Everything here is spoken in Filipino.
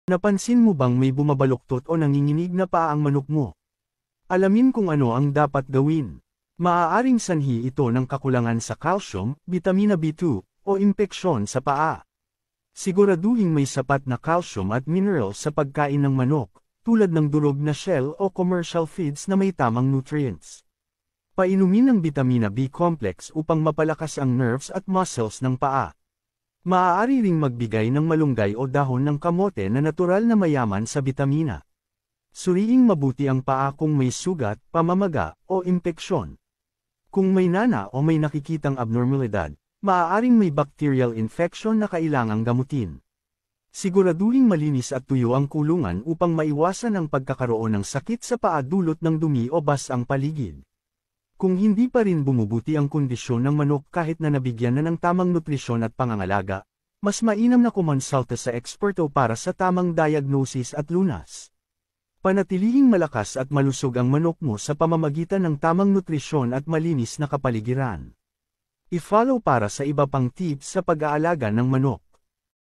Napansin mo bang may bumabaluktot o nanginginig na paa ang manok mo? Alamin kung ano ang dapat gawin. Maaaring sanhi ito ng kakulangan sa calcium, vitamina B2, o impeksyon sa paa. Siguraduhing may sapat na calcium at mineral sa pagkain ng manok, tulad ng durog na shell o commercial feeds na may tamang nutrients. Painumin ng vitamina B complex upang mapalakas ang nerves at muscles ng paa. Maaari ring magbigay ng malunggay o dahon ng kamote na natural na mayaman sa bitamina. Suriing mabuti ang paa kung may sugat, pamamaga, o impeksyon. Kung may nana o may nakikitang abnormalidad, maaaring may bacterial infection na kailangang gamutin. Siguraduhing malinis at tuyo ang kulungan upang maiwasan ang pagkakaroon ng sakit sa paa dulot ng dumi o basang paligid. Kung hindi pa rin bumubuti ang kondisyon ng manok kahit na nabigyan na ng tamang nutrisyon at pangangalaga, mas mainam na kumonsulta sa eksperto para sa tamang diagnosis at lunas. Panatilihing malakas at malusog ang manok mo sa pamamagitan ng tamang nutrisyon at malinis na kapaligiran. I-follow para sa iba pang tips sa pag-aalaga ng manok.